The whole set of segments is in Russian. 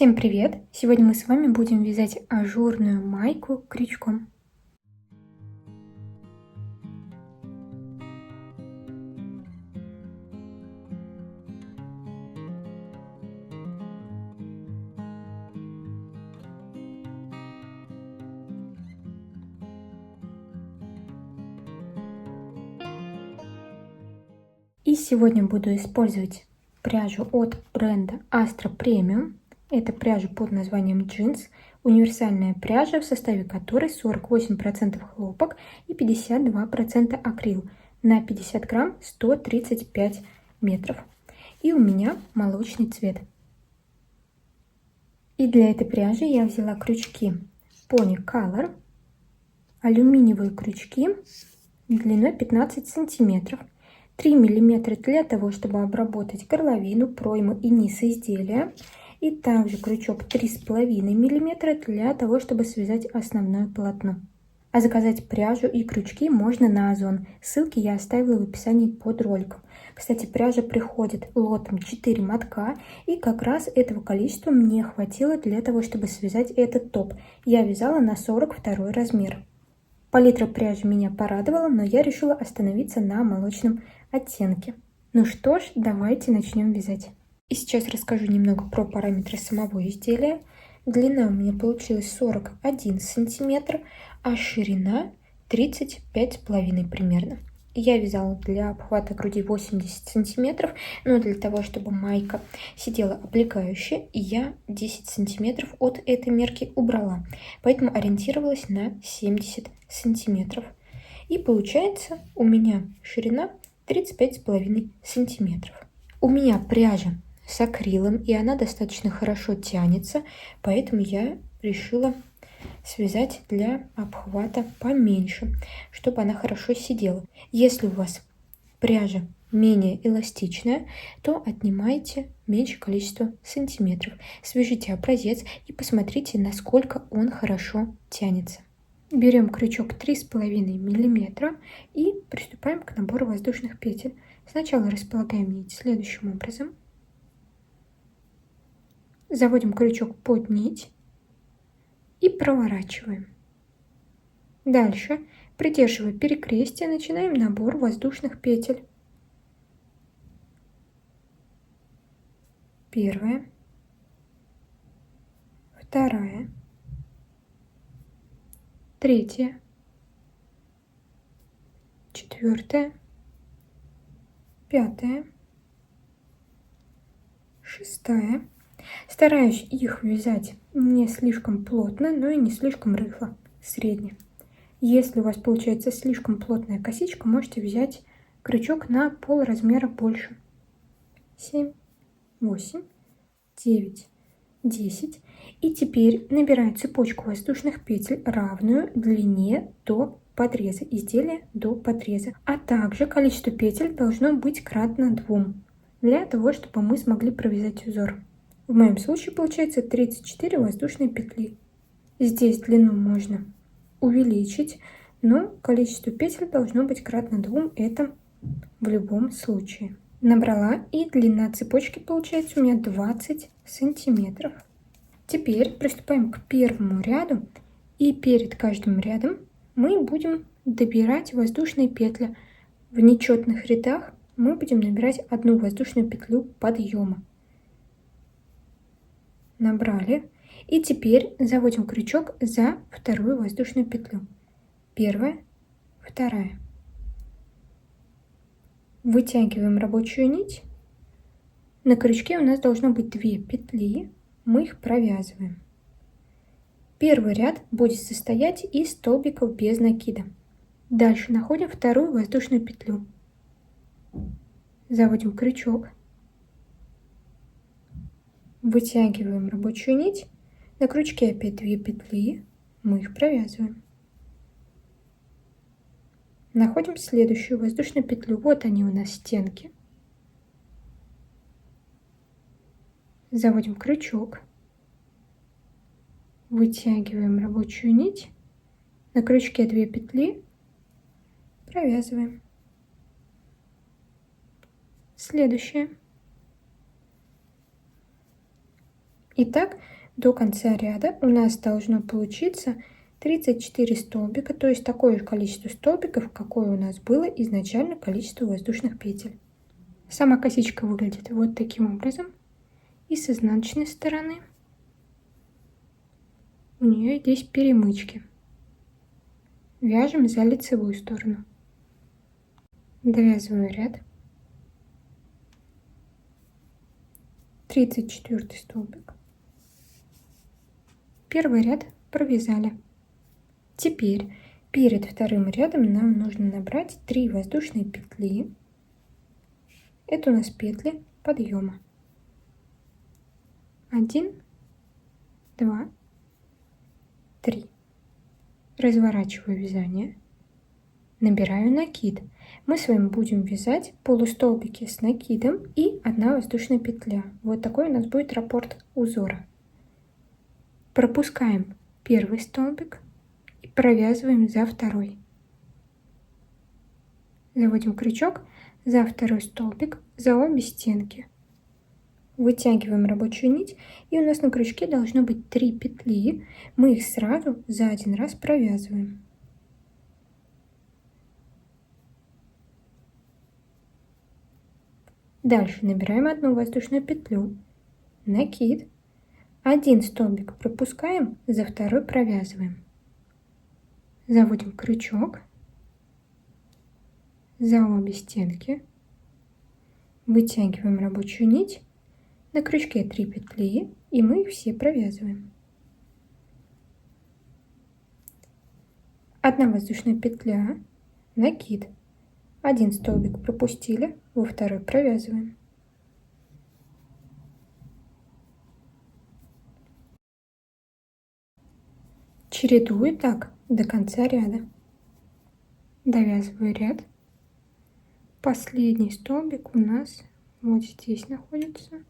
Всем привет! Сегодня мы с вами будем вязать ажурную майку крючком. И сегодня буду использовать пряжу от бренда Astra Premium. Это пряжа под названием джинс. Универсальная пряжа, в составе которой 48% хлопок и 52% акрил. На 50 грамм 135 метров. И у меня молочный цвет. И для этой пряжи я взяла крючки Pony Color, алюминиевые крючки длиной 15 сантиметров. 3 мм для того, чтобы обработать горловину, пройму и низ изделия. И также крючок 3,5 мм для того, чтобы связать основное полотно. А заказать пряжу и крючки можно на Озон. Ссылки я оставила в описании под роликом. Кстати, пряжа приходит лотом 4 мотка, и как раз этого количества мне хватило для того, чтобы связать этот топ. Я вязала на 42 размер. Палитра пряжи меня порадовала, но я решила остановиться на молочном оттенке. Ну что ж, давайте начнем вязать. И сейчас расскажу немного про параметры самого изделия. Длина у меня получилась 41 сантиметр, а ширина 35,5 примерно. Я вязала для обхвата груди 80 сантиметров, но для того, чтобы майка сидела облегающе, я 10 сантиметров от этой мерки убрала, поэтому ориентировалась на 70 сантиметров. И получается у меня ширина 35,5 сантиметров. У меня пряжа с акрилом, и она достаточно хорошо тянется, поэтому я решила связать для обхвата поменьше, чтобы она хорошо сидела. Если у вас пряжа менее эластичная, то отнимайте меньше количество сантиметров. Свяжите образец и посмотрите, насколько он хорошо тянется. Берем крючок 3,5 мм и приступаем к набору воздушных петель. Сначала располагаем нить следующим образом. Заводим крючок под нить и проворачиваем. Дальше, придерживая перекрестие, начинаем набор воздушных петель. Первая, вторая, третья, четвертая, пятая, шестая. Стараюсь их вязать не слишком плотно, но и не слишком рыхло, средне. Если у вас получается слишком плотная косичка, можете взять крючок на пол размера больше. 7, 8, 9, 10. И теперь набираем цепочку воздушных петель, равную длине до подреза изделия, до подреза. А также количество петель должно быть кратно 2, для того, чтобы мы смогли провязать узор. В моем случае получается 34 воздушные петли. Здесь длину можно увеличить, но количество петель должно быть кратно 2, это в любом случае. Набрала, и длина цепочки получается у меня 20 сантиметров. Теперь приступаем к первому ряду, и перед каждым рядом мы будем добирать воздушные петли. В нечетных рядах мы будем набирать одну воздушную петлю подъема. Набрали, и теперь заводим крючок за вторую воздушную петлю. Первая, вторая. Вытягиваем рабочую нить. На крючке у нас должно быть 2 петли, мы их провязываем. Первый ряд будет состоять из столбиков без накида. Дальше находим вторую воздушную петлю. Заводим крючок. Вытягиваем рабочую нить. На крючке опять 2 петли, мы их провязываем. Находим следующую воздушную петлю. Вот они у нас стенки. Заводим крючок. Вытягиваем рабочую нить. На крючке 2 петли, провязываем. Следующее. Итак, до конца ряда у нас должно получиться 34 столбика, то есть такое же количество столбиков, какое у нас было изначально количество воздушных петель. Сама косичка выглядит вот таким образом. И с изнаночной стороны у нее здесь перемычки. Вяжем за лицевую сторону. Довязываю ряд. 34 столбик. Первый ряд провязали. Теперь перед вторым рядом нам нужно набрать 3 воздушные петли. Это у нас петли подъема. 1, 2, 3. Разворачиваю вязание. Набираю накид. Мы с вами будем вязать полустолбики с накидом и 1 воздушная петля. Вот такой у нас будет раппорт узора. Пропускаем первый столбик и провязываем за второй. Заводим крючок за второй столбик, за обе стенки. Вытягиваем рабочую нить, и у нас на крючке должно быть 3 петли. Мы их сразу за один раз провязываем. Дальше набираем 1 воздушную петлю, накид, 1 столбик пропускаем, за второй провязываем. Заводим крючок за обе стенки, вытягиваем рабочую нить, на крючке 3 петли, и мы их все провязываем. 1 воздушная петля, накид, 1 столбик пропустили, во второй провязываем. Чередую так до конца ряда. Довязываю ряд. Последний столбик у нас вот здесь находится.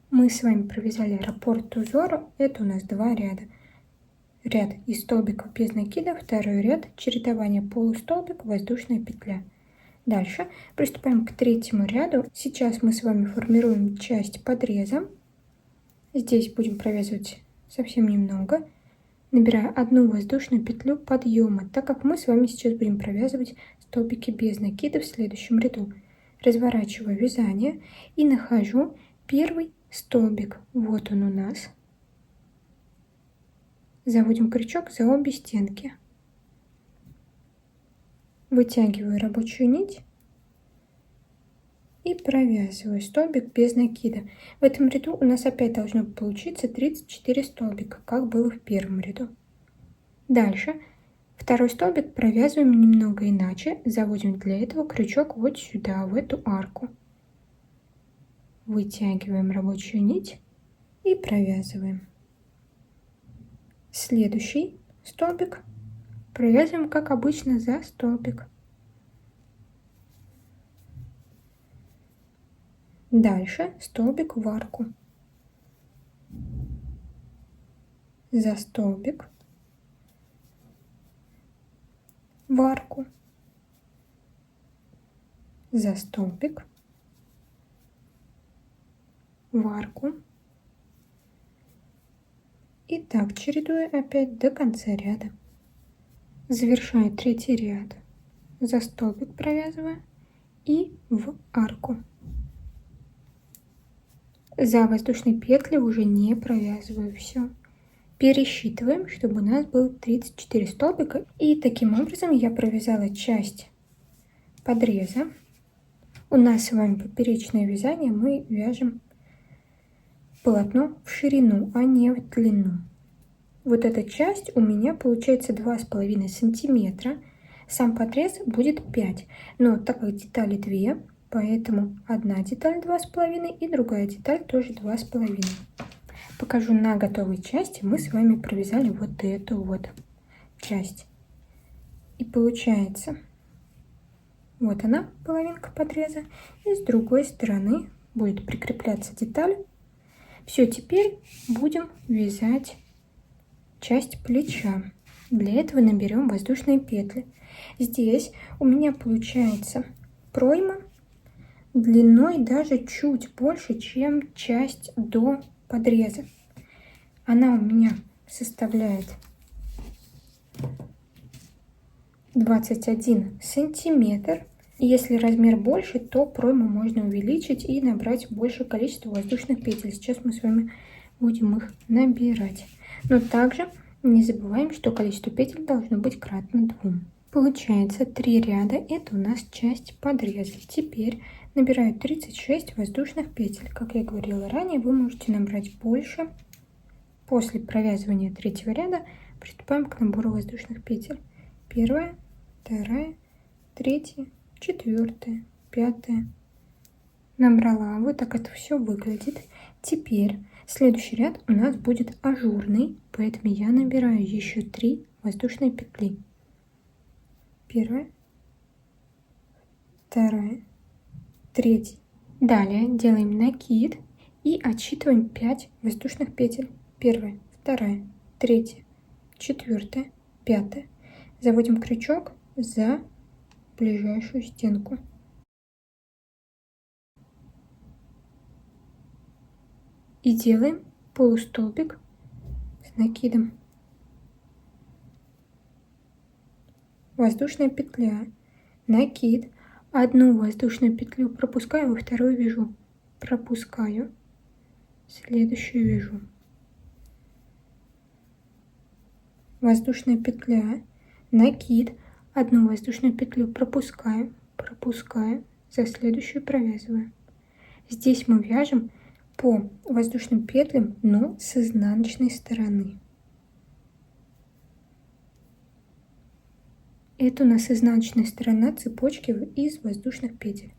Мы с вами провязали раппорт узора. Это у нас 2 ряда. Ряд из столбиков без накида, второй ряд чередование полустолбик, воздушная петля. Дальше приступаем к третьему ряду. Сейчас мы с вами формируем часть подреза. Здесь будем провязывать совсем немного. Набираю 1 воздушную петлю подъема, так как мы с вами сейчас будем провязывать столбики без накида в следующем ряду. Разворачиваю вязание и нахожу первый столбик. Вот он у нас. Заводим крючок за обе стенки. Вытягиваю рабочую нить и провязываю столбик без накида. В этом ряду у нас опять должно получиться 34 столбика, как было в первом ряду. Дальше второй столбик провязываем немного иначе. Заводим для этого крючок вот сюда, в эту арку. Вытягиваем рабочую нить и провязываем. Следующий столбик провязываем, как обычно, за столбик. Дальше столбик в арку. За столбик. В арку. За столбик. В арку. И так чередуя опять до конца ряда. Завершаю третий ряд. За столбик провязываю и в арку. За воздушные петли уже не провязываю все. Пересчитываем, чтобы у нас было 34 столбика. И таким образом я провязала часть подреза. У нас с вами поперечное вязание, мы вяжем полотно в ширину, а не в длину. Вот эта часть у меня получается 2,5 сантиметра. Сам подрез будет 5. Но так как детали 2, поэтому одна деталь 2,5 и другая деталь тоже 2,5. Покажу на готовой части. Мы с вами провязали вот эту вот часть. И получается, вот она, половинка подреза. И с другой стороны будет прикрепляться деталь. Все, теперь будем вязать часть плеча. Для этого наберем воздушные петли. Здесь у меня получается пройма длиной даже чуть больше, чем часть до подреза. Она у меня составляет 21 сантиметр. Если размер больше, то пройму можно увеличить и набрать большее количество воздушных петель. Сейчас мы с вами будем их набирать. Но также не забываем, что количество петель должно быть кратно 2. Получается 3 ряда. Это у нас часть подреза. Теперь набираю 36 воздушных петель. Как я говорила ранее, вы можете набрать больше. После провязывания 3-го ряда приступаем к набору воздушных петель. 1, 2, 3, 4, 5. Набрала. Вот так это все выглядит. Теперь следующий ряд у нас будет ажурный, поэтому я набираю еще 3 воздушные петли. 1, 2, 3. Далее делаем накид и отсчитываем 5 воздушных петель. 1, 2, 3, 4, 5. Заводим крючок за ближайшую стенку. И делаем полустолбик с накидом. Воздушная петля, накид, одну воздушную петлю пропускаю, во вторую вяжу, пропускаю, следующую вяжу. Воздушная петля, накид, одну воздушную петлю пропускаю, за следующую провязываю. Здесь мы вяжем по воздушным петлям, но с изнаночной стороны. Это у нас изнаночная сторона цепочки из воздушных петель.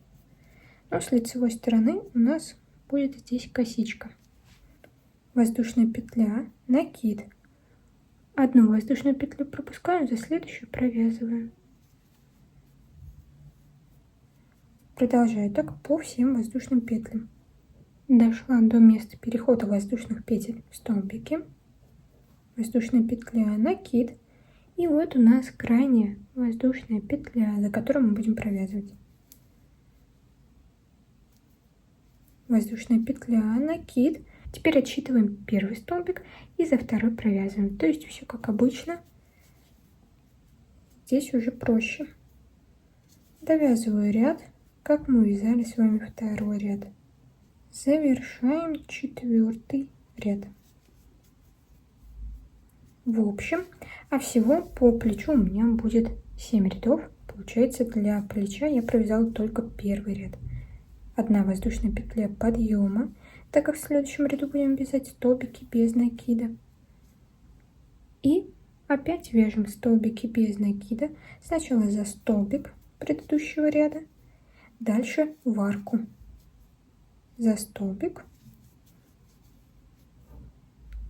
Но с лицевой стороны у нас будет здесь косичка. Воздушная петля, накид. Одну воздушную петлю пропускаю, за следующую провязываю. Продолжаю так по всем воздушным петлям. Дошла до места перехода воздушных петель в столбике. Воздушная петля, накид. И вот у нас крайняя воздушная петля, за которую мы будем провязывать. Воздушная петля, накид. Теперь отсчитываем первый столбик и за второй провязываем. То есть все как обычно. Здесь уже проще. Довязываю ряд, как мы вязали с вами второй ряд. Завершаем 4-й ряд. В общем, а всего по плечу у меня будет 7 рядов. Получается, для плеча я провязала только первый ряд. Одна воздушная петля подъема, так как в следующем ряду будем вязать столбики без накида. И опять вяжем столбики без накида. Сначала за столбик предыдущего ряда, дальше в арку. За столбик,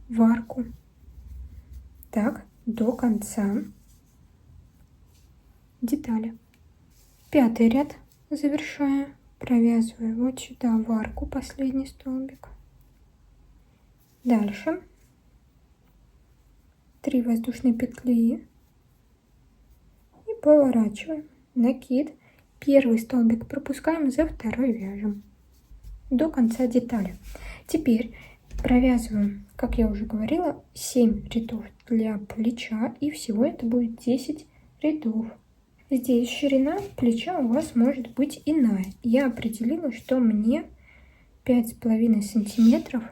в арку. Так, до конца детали. 5-й ряд завершаю, провязываю вот сюда в арку последний столбик. Дальше 3 воздушные петли и поворачиваем. Накид. Первый столбик пропускаем, за второй вяжем до конца детали. Теперь провязываем, как я уже говорила, 7 рядов для плеча, и всего это будет 10 рядов. Здесь ширина плеча у вас может быть иная. Я определила, что мне 5,5 сантиметров,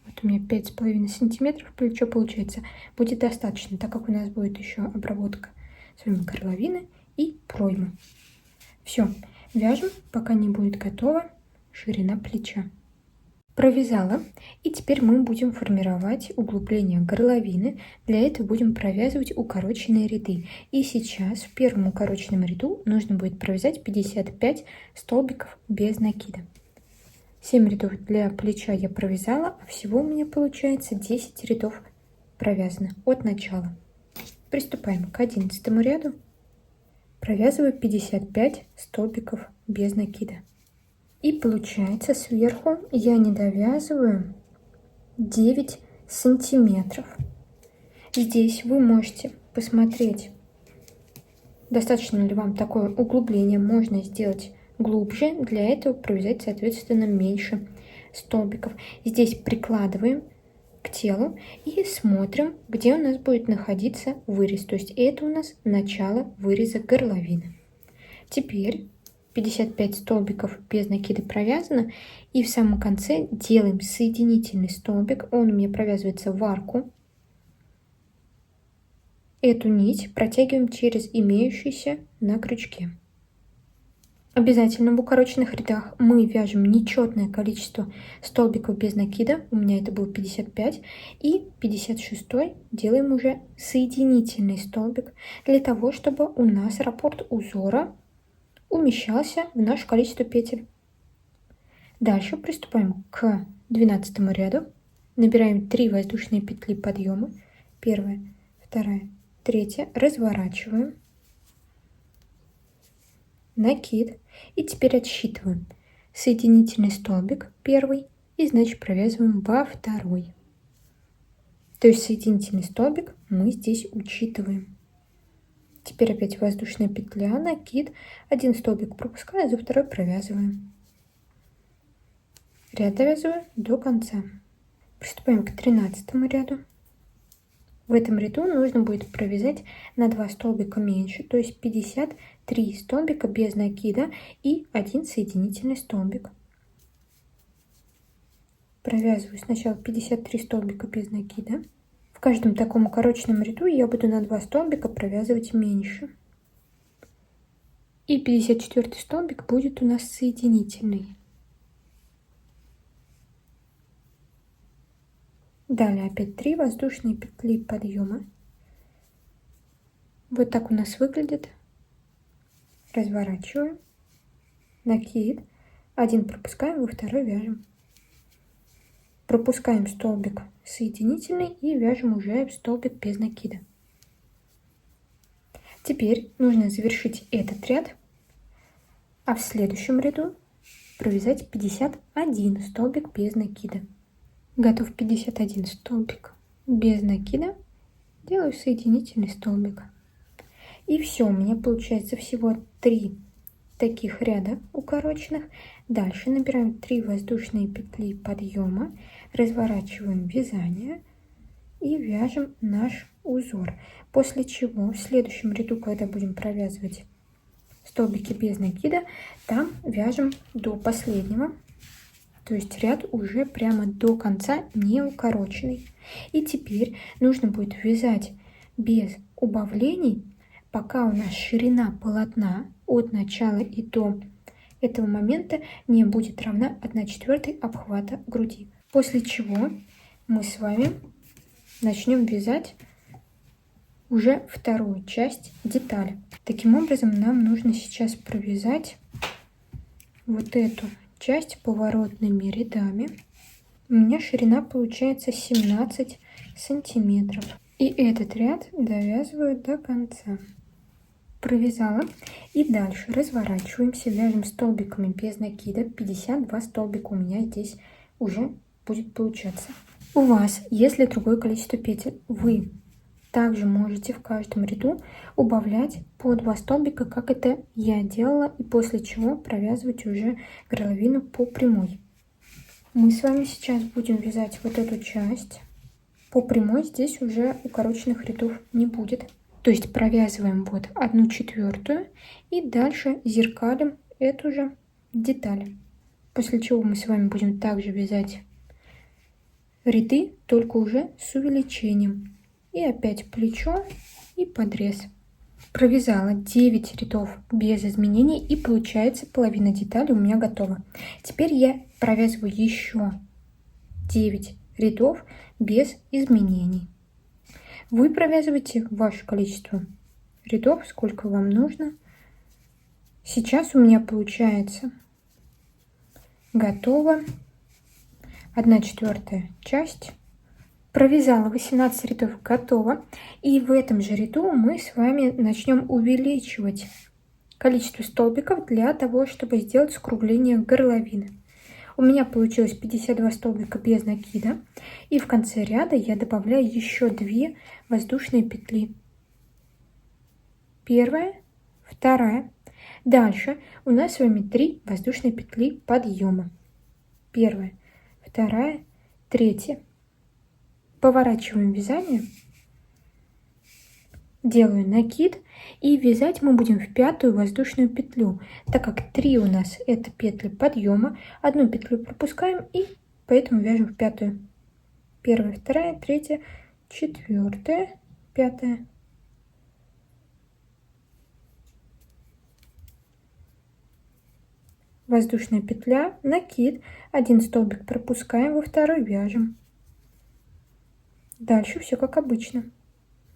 вот у меня 5,5 сантиметров плечо получается, будет достаточно, так как у нас будет еще обработка с вами горловины и проймы. Все, вяжем, пока не будет готова ширина плеча. Провязала, и теперь мы будем формировать углубление горловины. Для этого будем провязывать укороченные ряды. И сейчас в первом укороченном ряду нужно будет провязать 55 столбиков без накида. 7 рядов для плеча я провязала, а всего у меня получается 10 рядов провязано от начала. Приступаем к 11 ряду. Провязываю 55 столбиков без накида. И получается, сверху я не довязываю 9 сантиметров. Здесь вы можете посмотреть Достаточно ли вам такое углубление? Можно сделать глубже. Для этого провязать, соответственно, меньше столбиков. Здесь прикладываем к телу и смотрим, где у нас будет находиться вырез. То есть это у нас начало выреза горловины. Теперь 55 столбиков без накида провязано. И в самом конце делаем соединительный столбик. Он у меня провязывается в арку. Эту нить протягиваем через имеющийся на крючке. Обязательно в укороченных рядах мы вяжем нечетное количество столбиков без накида. У меня это было 55. И 56 делаем уже соединительный столбик, для того, чтобы у нас раппорт узора умещался в наше количество петель. Дальше приступаем к 12 ряду. Набираем 3 воздушные петли подъема. Первая, вторая, третья. Разворачиваем. Накид. И теперь отсчитываем соединительный столбик первый и, значит, провязываем во второй. То есть соединительный столбик мы здесь учитываем. Теперь опять воздушная петля, накид, один столбик пропуская, за второй провязываем. Ряд довязываю до конца. Приступаем к 13 ряду. В этом ряду нужно будет провязать на 2 столбика меньше, то есть 53 столбика без накида и 1 соединительный столбик. Провязываю сначала 53 столбика без накида. В каждом таком укороченном ряду я буду на 2 столбика провязывать меньше. И 54 столбик будет у нас соединительный. Далее опять 3 воздушные петли подъема. Вот так у нас выглядит. Разворачиваем. Накид. Один пропускаем, во второй вяжем. Пропускаем столбик соединительный и вяжем уже столбик без накида. Теперь нужно завершить этот ряд, а в следующем ряду провязать 51 столбик без накида. Готов 51 столбик без накида, делаю соединительный столбик. И все, у меня получается всего 3 таких ряда укороченных. Дальше набираем 3 воздушные петли подъема, разворачиваем вязание и вяжем наш узор. После чего в следующем ряду, когда будем провязывать столбики без накида, там вяжем до последнего. То есть ряд уже прямо до конца не укороченный. И теперь нужно будет вязать без убавлений, пока у нас ширина полотна от начала и до этого момента не будет равна 1/4 обхвата груди. После чего мы с вами начнем вязать уже вторую часть детали. Таким образом, нам нужно сейчас провязать вот эту часть поворотными рядами. У меня ширина получается 17 сантиметров. И этот ряд довязываю до конца. Провязала. И дальше разворачиваемся, вяжем столбиками без накида. 52 столбика у меня здесь уже будет получаться. У вас, если другое количество петель, вы также можете в каждом ряду убавлять по 2 столбика, как это я делала, и после чего провязывать уже горловину по прямой. Мы с вами сейчас будем вязать вот эту часть по прямой. Здесь уже укороченных рядов не будет. То есть провязываем вот 1/4 и дальше зеркалим эту же деталь. После чего мы с вами будем также вязать ряды, только уже с увеличением. И опять плечо и подрез. Провязала 9 рядов без изменений, и получается половина детали у меня готова. Теперь я провязываю еще 9 рядов без изменений. Вы провязываете ваше количество рядов, сколько вам нужно. Сейчас у меня получается готово 1/4 часть. Провязала 18 рядов, готово. И в этом же ряду мы с вами начнем увеличивать количество столбиков для того, чтобы сделать скругление горловины. У меня получилось 52 столбика без накида. И в конце ряда я добавляю еще 2 воздушные петли. Первая вторая. Дальше у нас с вами 3 воздушные петли подъема. Первая, вторая, третья. Поворачиваем вязание. Делаю накид. И вязать мы будем в 5-ю воздушную петлю, так как 3 у нас это петли подъема. Одну петлю пропускаем и поэтому вяжем в 5-ю. Первая, вторая, третья, 4-я, 5-я. Воздушная петля, накид, 1 столбик пропускаем, во 2-й вяжем. Дальше все как обычно.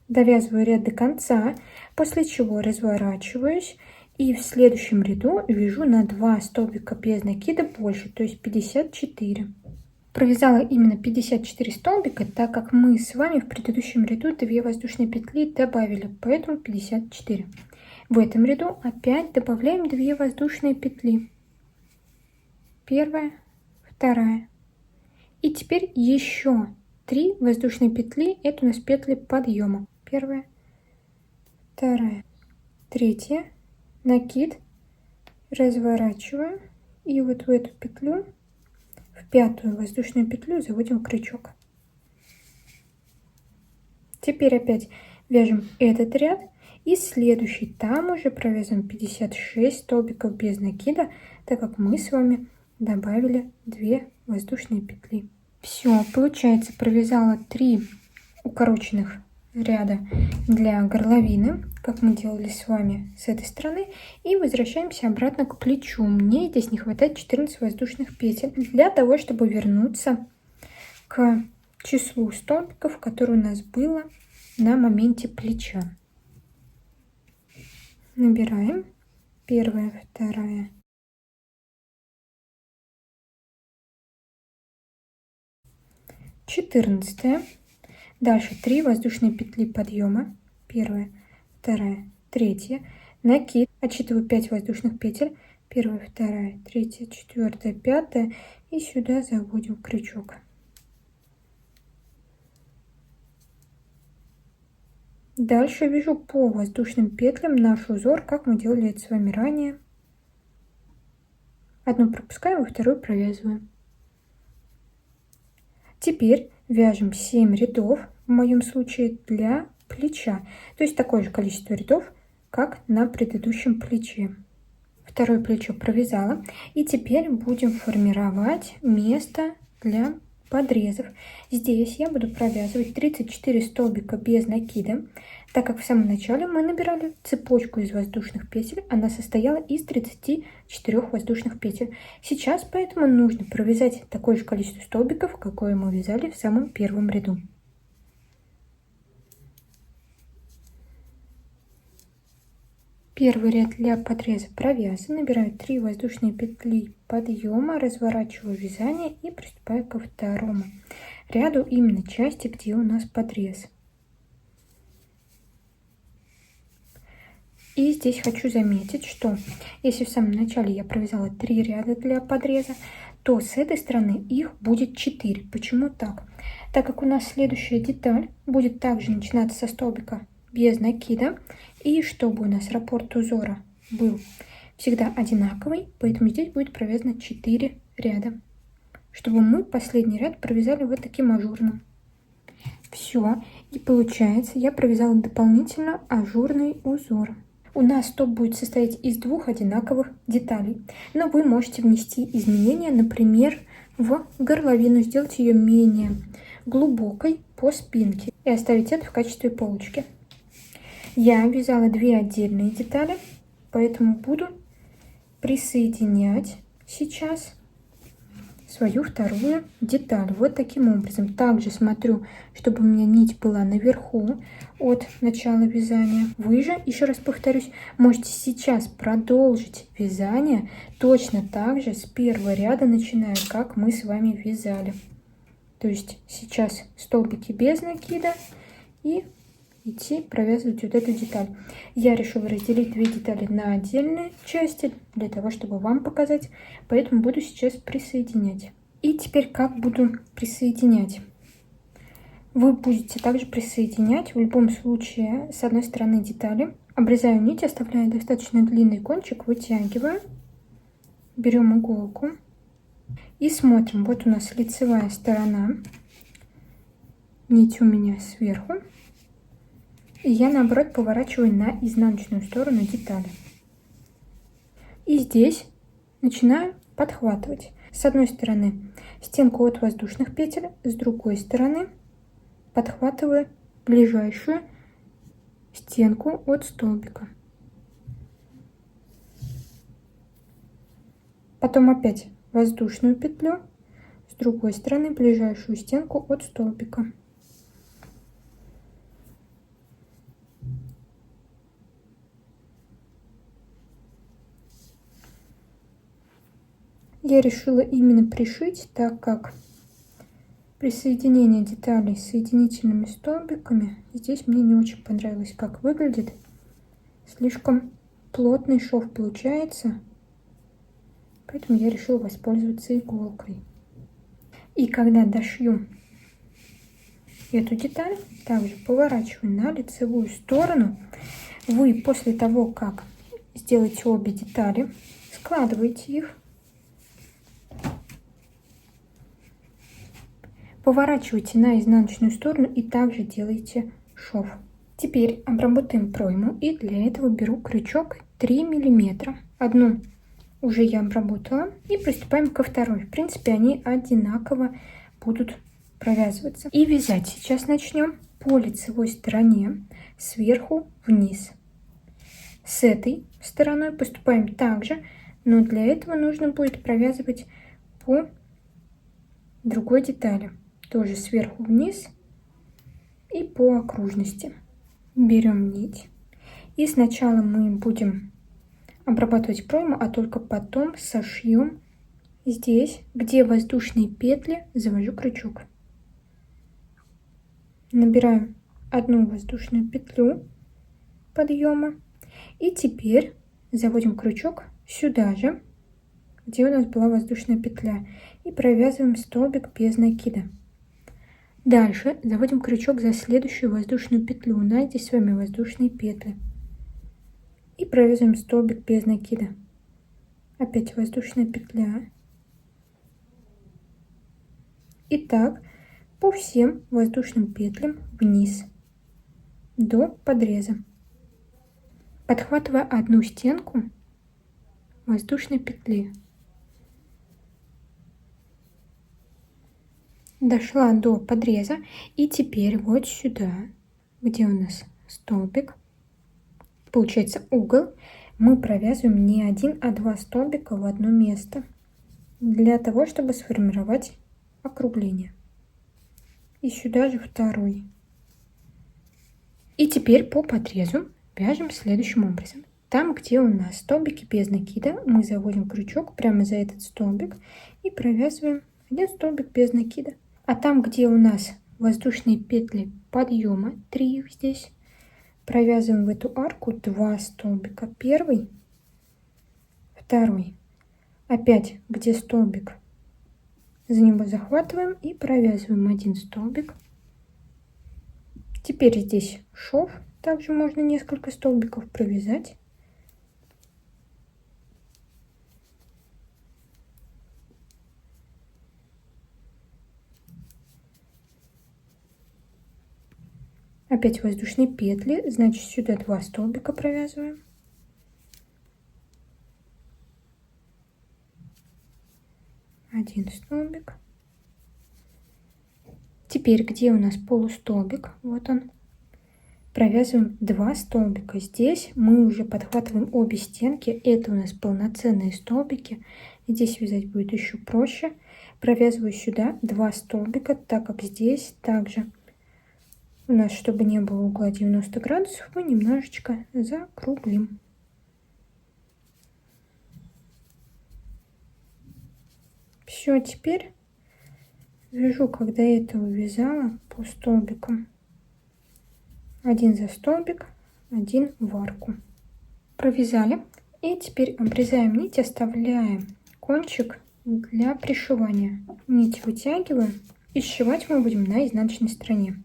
Довязываю ряд до конца, после чего разворачиваюсь и в следующем ряду вяжу на 2 столбика без накида больше, то есть 54. Провязала именно 54 столбика, так как мы с вами в предыдущем ряду 2 воздушные петли добавили, поэтому 54. В этом ряду опять добавляем 2 воздушные петли. Первая, вторая. И теперь еще 3 воздушные петли, это у нас петли подъема. Первая, вторая, третья, накид, разворачиваем и вот в эту петлю, в 5-ю воздушную петлю заводим крючок. Теперь опять вяжем этот ряд и следующий, там уже провязываем 56 столбиков без накида, так как мы с вами добавили 2 воздушные петли. Все, получается, провязала 3 укороченных ряда для горловины, как мы делали с вами с этой стороны, и возвращаемся обратно к плечу. Мне здесь не хватает 14 воздушных петель для того, чтобы вернуться к числу столбиков, которые у нас было на моменте плеча. Набираем первая, вторая, четырнадцатая. Дальше 3 воздушные петли подъема. Первая, вторая, третья. Накид. Отсчитываю 5 воздушных петель. Первая, вторая, третья, 4-я, 5-я. И сюда заводим крючок. Дальше вяжу по воздушным петлям наш узор, как мы делали это с вами ранее. Одну пропускаем, во 2-ю провязываем. Теперь вяжем 7 рядов, в моем случае для плеча, то есть такое же количество рядов, как на предыдущем плече. Второе плечо провязала, и теперь будем формировать место для подрезов. Здесь я буду провязывать 34 столбика без накида, так как в самом начале мы набирали цепочку из воздушных петель, она состояла из 34 воздушных петель. Сейчас поэтому нужно провязать такое же количество столбиков, какое мы вязали в самом первом ряду. Первый ряд для подреза провязан, набираю 3 воздушные петли подъема, разворачиваю вязание и приступаю ко второму ряду, именно части, где у нас подрез. И здесь хочу заметить, что если в самом начале я провязала 3 ряда для подреза, то с этой стороны их будет 4. Почему так? Так как у нас следующая деталь будет также начинаться со столбика без накида, и чтобы у нас раппорт узора был всегда одинаковый, поэтому здесь будет провязано 4 ряда, чтобы мы последний ряд провязали вот таким ажурным. Все, и получается, я провязала дополнительно ажурный узор. У нас топ будет состоять из 2 одинаковых деталей, но вы можете внести изменения, например, в горловину, сделать ее менее глубокой по спинке и оставить это в качестве полочки. Я вязала 2 отдельные детали, поэтому буду присоединять сейчас свою вторую деталь. Вот таким образом. Также смотрю, чтобы у меня нить была наверху от начала вязания. Вы же, еще раз повторюсь, можете сейчас продолжить вязание точно так же с первого ряда, начиная, как мы с вами вязали. То есть сейчас столбики без накида и идти провязывать вот эту деталь. Я решила разделить 2 детали на отдельные части, для того, чтобы вам показать, поэтому буду сейчас присоединять. И теперь как буду присоединять? Вы будете также присоединять в любом случае с одной стороны детали Обрезаю нить, оставляю достаточно длинный кончик, вытягиваю, берем иголку и смотрим. Вот у нас лицевая сторона, нить у меня сверху, и я наоборот поворачиваю на изнаночную сторону детали. И здесь начинаю подхватывать. С одной стороны стенку от воздушных петель, с другой стороны подхватываю ближайшую стенку от столбика. Потом опять воздушную петлю, с другой стороны ближайшую стенку от столбика. Я решила именно пришить, так как при соединении деталей с соединительными столбиками здесь мне не очень понравилось, как выглядит. Слишком плотный шов получается, поэтому я решила воспользоваться иголкой. И когда дошью эту деталь, также поворачиваю на лицевую сторону. Вы после того, как сделаете обе детали, складываете их, поворачивайте на изнаночную сторону и также делаете шов. Теперь обработаем пройму, и для этого беру крючок 3 мм. Одну уже я обработала, и приступаем ко второй. В принципе, они одинаково будут провязываться. И вязать сейчас начнем по лицевой стороне сверху вниз. С этой стороной поступаем также, но для этого нужно будет провязывать по другой детали. Тоже сверху вниз и по окружности. Берем нить, и сначала мы будем обрабатывать пройму, а только потом сошьем здесь, где воздушные петли, завожу крючок. Набираю одну воздушную петлю подъема, и теперь заводим крючок сюда же, где у нас была воздушная петля, и провязываем столбик без накида. Дальше заводим крючок за следующую воздушную петлю. У нас здесь с вами воздушные петли. И провязываем столбик без накида. Опять воздушная петля. И так по всем воздушным петлям вниз до подреза. Подхватывая одну стенку воздушной петли. Дошла до подреза, и теперь вот сюда, где у нас столбик, получается угол, мы провязываем не один, а два столбика в одно место, для того, чтобы сформировать округление. И сюда же второй. И теперь по подрезу вяжем следующим образом. Там, где у нас столбики без накида, мы заводим крючок прямо за этот столбик и провязываем один столбик без накида. А там, где у нас воздушные петли подъема, 3 их здесь, провязываем в эту арку 2 столбика. Первый, второй. Опять, где столбик, за него захватываем и провязываем один столбик. Теперь здесь шов, также можно несколько столбиков провязать. Опять воздушные петли, значит сюда 2 столбика провязываем. Один столбик. Теперь, где у нас полустолбик, вот он, провязываем 2 столбика. Здесь мы уже подхватываем обе стенки, это у нас полноценные столбики. Здесь вязать будет еще проще. Провязываю сюда 2 столбика, так как здесь также у нас, чтобы не было угла 90 градусов, мы немножечко закруглим. Все, теперь вяжу, когда этого вязала, по столбикам. Один за столбик, один в арку. Провязали. И теперь обрезаем нить, оставляем кончик для пришивания. Нить вытягиваем, и сшивать мы будем на изнаночной стороне.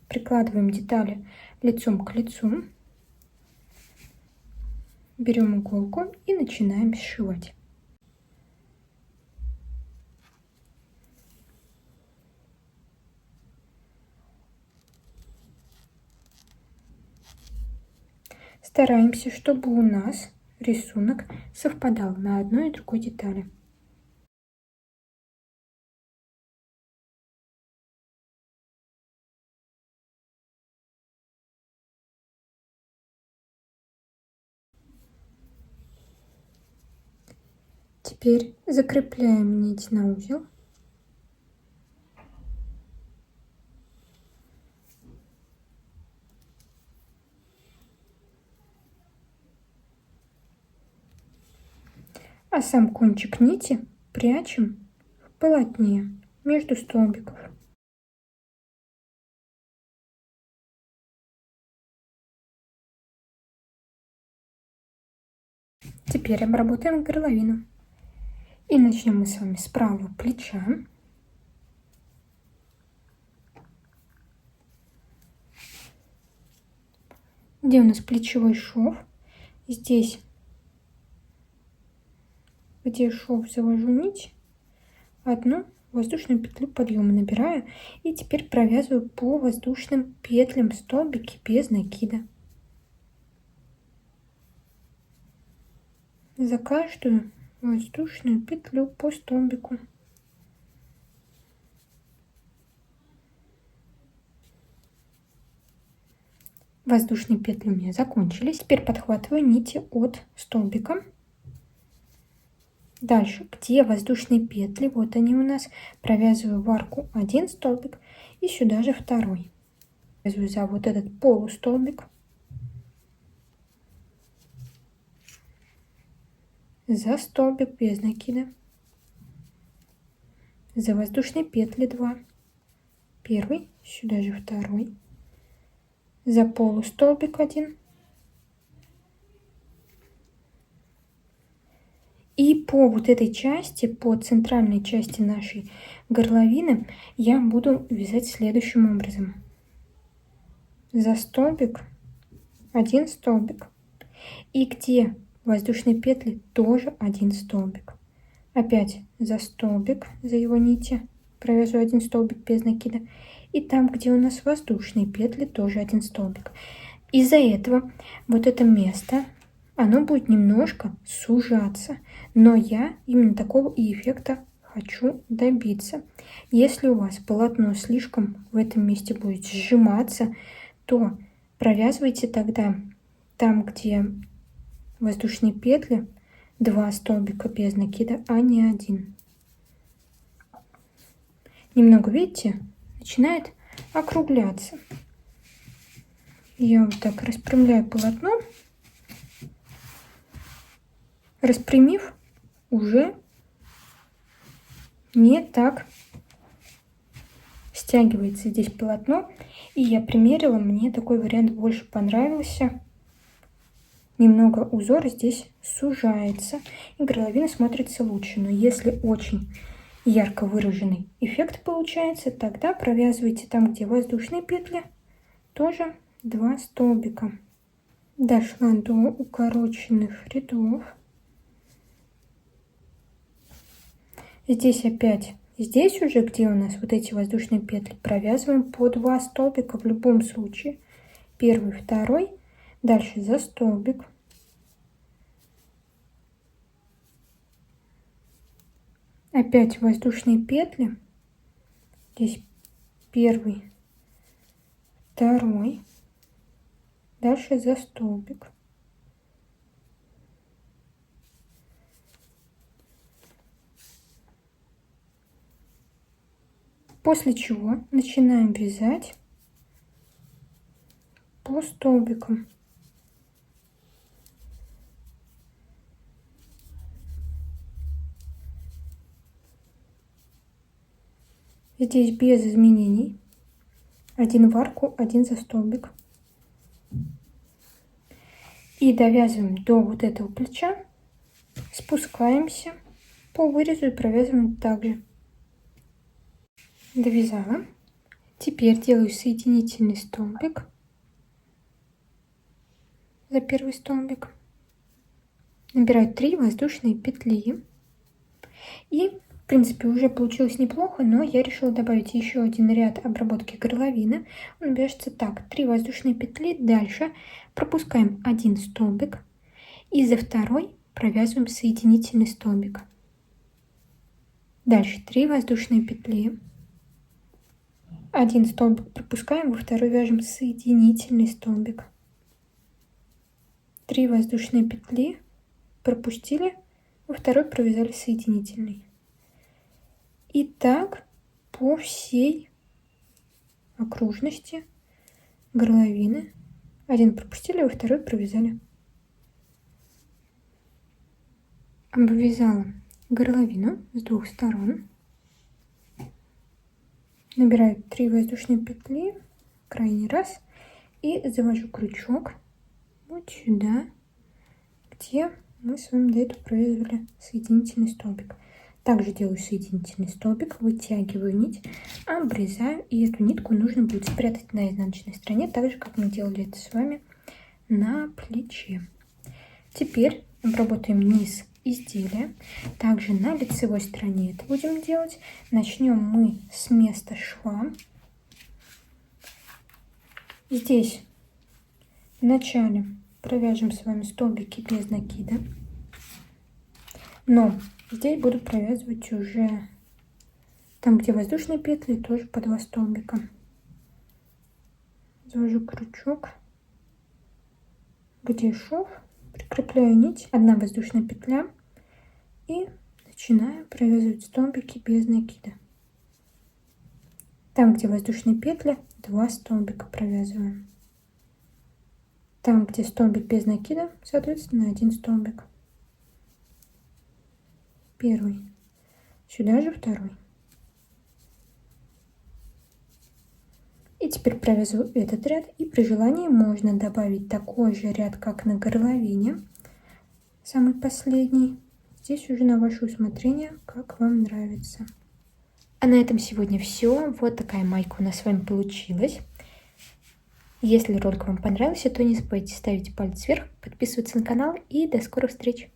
Прикладываем детали лицом к лицу. берем иголку и начинаем сшивать. Стараемся, чтобы у нас рисунок совпадал на одной и другой детали. Теперь закрепляем нить на узел. А сам кончик нити прячем в полотне между столбиков. Теперь обработаем горловину. И начнем мы с вами с правого плеча. Где у нас плечевой шов? Здесь, где шов, завожу нить, одну воздушную петлю подъема набираю и теперь провязываю по воздушным петлям столбики без накида. За каждую воздушную петлю по столбику. Воздушные петли у меня закончились. Теперь подхватываю нити от столбика. Дальше, где воздушные петли, вот они у нас, провязываю в арку один столбик и сюда же второй. Провязываю за вот этот полустолбик. За столбик без накида. За воздушные петли 2. Первый, сюда же второй. За полустолбик 1. И по вот этой части, по центральной части нашей горловины я буду вязать следующим образом. За столбик 1 столбик. И где воздушные петли, тоже 1 столбик. Опять за столбик, за его нити провяжу 1 столбик без накида. И там, где у нас воздушные петли, тоже 1 столбик. Из-за этого вот это место, оно будет немножко сужаться. Но я именно такого и эффекта хочу добиться. Если у вас полотно слишком в этом месте будет сжиматься, то провязывайте тогда там, где воздушные петли, 2 столбика без накида, а не 1. Немного, видите, начинает округляться. Я вот так распрямляю полотно. Распрямив, уже не так стягивается здесь полотно. И я примерила, мне такой вариант больше понравился. Немного узор здесь сужается, и горловина смотрится лучше. Но если очень ярко выраженный эффект получается, тогда провязывайте там, где воздушные петли, тоже 2 столбика. Дошла до укороченных рядов. Здесь опять, здесь уже, где у нас вот эти воздушные петли, провязываем по 2 столбика в любом случае. Первый, второй. Дальше за столбик. Опять воздушные петли. Здесь первый, второй. Дальше за столбик. После чего начинаем вязать по столбикам. Здесь без изменений. 1 в арку, 1 за столбик. И довязываем до вот этого плеча. Спускаемся по вырезу и провязываем также. Довязала. Теперь делаю соединительный столбик за первый столбик. Набираю 3 воздушные петли. И, в принципе, уже получилось неплохо, но я решила добавить еще один ряд обработки горловины. Он вяжется так: 3 воздушные петли, дальше пропускаем один столбик и за второй провязываем соединительный столбик. Дальше 3 воздушные петли, один столбик пропускаем, во второй вяжем соединительный столбик. 3 воздушные петли пропустили, во второй провязали соединительный. И так по всей окружности горловины. Один пропустили, во второй провязали. Обвязала горловину с двух сторон. Набираю 3 воздушные петли крайний раз и завожу крючок вот сюда, где мы с вами до этого провязывали соединительный столбик. Также делаю соединительный столбик, вытягиваю нить, обрезаю, и эту нитку нужно будет спрятать на изнаночной стороне, так же как мы делали это с вами на плече. Теперь обработаем низ изделия. Также на лицевой стороне это будем делать. Начнем мы с места шва. Здесь вначале провяжем с вами столбики без накида, но здесь буду провязывать уже там, где воздушные петли, тоже по 2 столбика. Завожу крючок, где шов, прикрепляю нить, 1 воздушная петля и начинаю провязывать столбики без накида. Там, где воздушные петли, 2 столбика провязываем. Там, где столбик без накида, соответственно, 1 столбик. Первый. Сюда же второй. И теперь провязываю этот ряд. И при желании можно добавить такой же ряд, как на горловине. Самый последний. Здесь уже на ваше усмотрение, как вам нравится. А на этом сегодня все. Вот такая майка у нас с вами получилась. Если ролик вам понравился, то не забывайте ставить палец вверх, подписываться на канал и до скорых встреч!